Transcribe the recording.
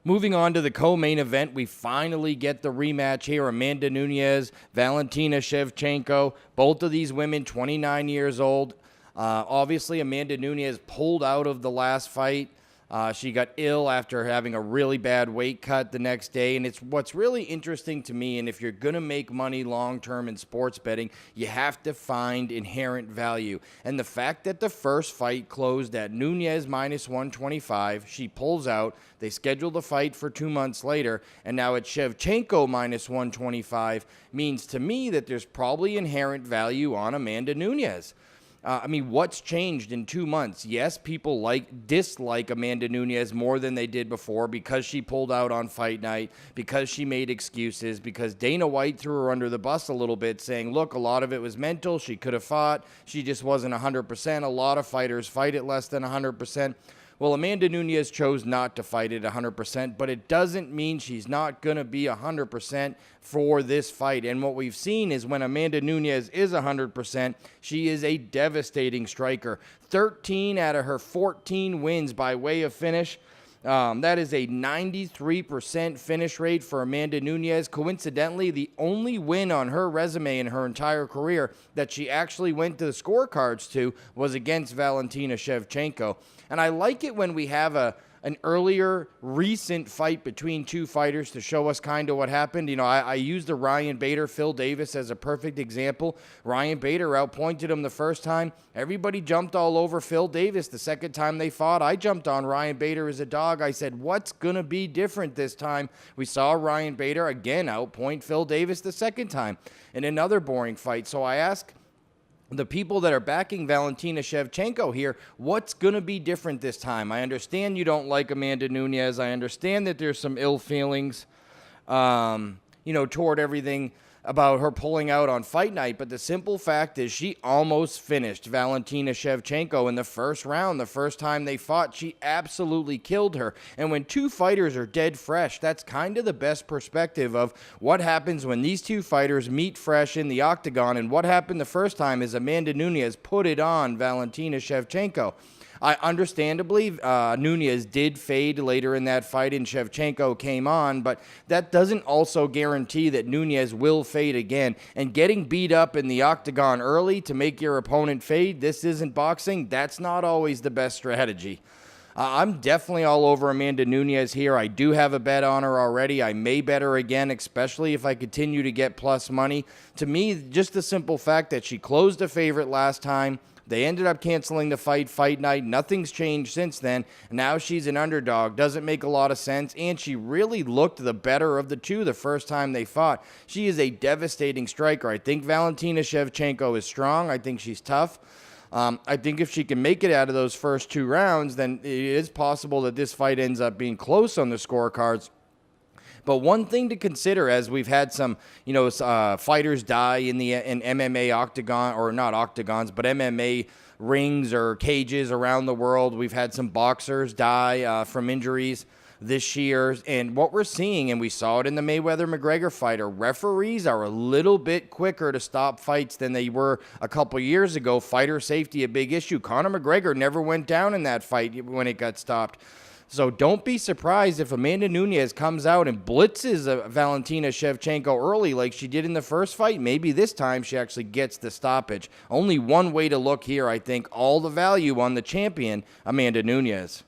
Moving on to the co-main event, we finally get the rematch here. Amanda Nunes, Valentina Shevchenko, both of these women 29 years old. Obviously, Amanda Nunes pulled out of the last fight. She got ill after having a really bad weight cut the next day. And it's what's really interesting to me, and if you're going to make money long-term in sports betting, you have to find inherent value. And the fact that the first fight closed at Nunes minus 125, she pulls out. They scheduled the fight for 2 months later, and now it's Shevchenko minus 125 means to me that there's probably inherent value on Amanda Nunes. What's changed in 2 months? Yes, people dislike Amanda Nunes more than they did before because she pulled out on fight night, because she made excuses, because Dana White threw her under the bus a little bit, saying, look, a lot of it was mental. She could have fought. She just wasn't 100%. A lot of fighters fight at less than 100%. Well, Amanda Nunes chose not to fight at 100%, but it doesn't mean she's not going to be 100% for this fight. And what we've seen is when Amanda Nunes is 100%, she is a devastating striker. 13 out of her 14 wins by way of finish. That is a 93% finish rate for Amanda Nunes. Coincidentally, the only win on her resume in her entire career that she actually went to the scorecards to was against Valentina Shevchenko. And I like it when we have an earlier recent fight between two fighters to show us kind of what happened. I used the Ryan Bader-Phil Davis as a perfect example. Ryan Bader outpointed him the first time. Everybody jumped all over Phil Davis the second time they fought. I jumped on Ryan Bader as a dog. I said, what's going to be different this time? We saw Ryan Bader again outpoint Phil Davis the second time in another boring fight. So I ask the people that are backing Valentina Shevchenko here, what's going to be different this time? I understand you don't like Amanda Nunes. I understand that there's some ill feelings, toward everything about her pulling out on fight night. But the simple fact is she almost finished Valentina Shevchenko in the first round. The first time they fought, she absolutely killed her. And when two fighters are dead fresh, that's kind of the best perspective of what happens when these two fighters meet fresh in the octagon. And what happened the first time is Amanda Nunes put it on Valentina Shevchenko. Understandably, Nunes did fade later in that fight and Shevchenko came on, but that doesn't also guarantee that Nunes will fade again. And getting beat up in the octagon early to make your opponent fade, this isn't boxing. That's not always the best strategy. I'm definitely all over Amanda Nunes here. I do have a bet on her already. I may bet her again, especially if I continue to get plus money. To me, just the simple fact that she closed a favorite last time, they ended up canceling the fight night. Nothing's changed since then. Now she's an underdog. Doesn't make a lot of sense. And she really looked the better of the two the first time they fought. She is a devastating striker. I think Valentina Shevchenko is strong. I think she's tough. I think if she can make it out of those first 2 rounds, then it is possible that this fight ends up being close on the scorecards. But one thing to consider, as we've had some, fighters die in MMA octagon, or not octagons, but MMA rings or cages around the world. We've had some boxers die from injuries this year. And what we're seeing, and we saw it in the Mayweather-McGregor fight, referees are a little bit quicker to stop fights than they were a couple years ago. Fighter safety, a big issue. Conor McGregor never went down in that fight when it got stopped. So don't be surprised if Amanda Nunes comes out and blitzes Valentina Shevchenko early like she did in the first fight. Maybe this time she actually gets the stoppage. Only one way to look here, I think. All the value on the champion, Amanda Nunes.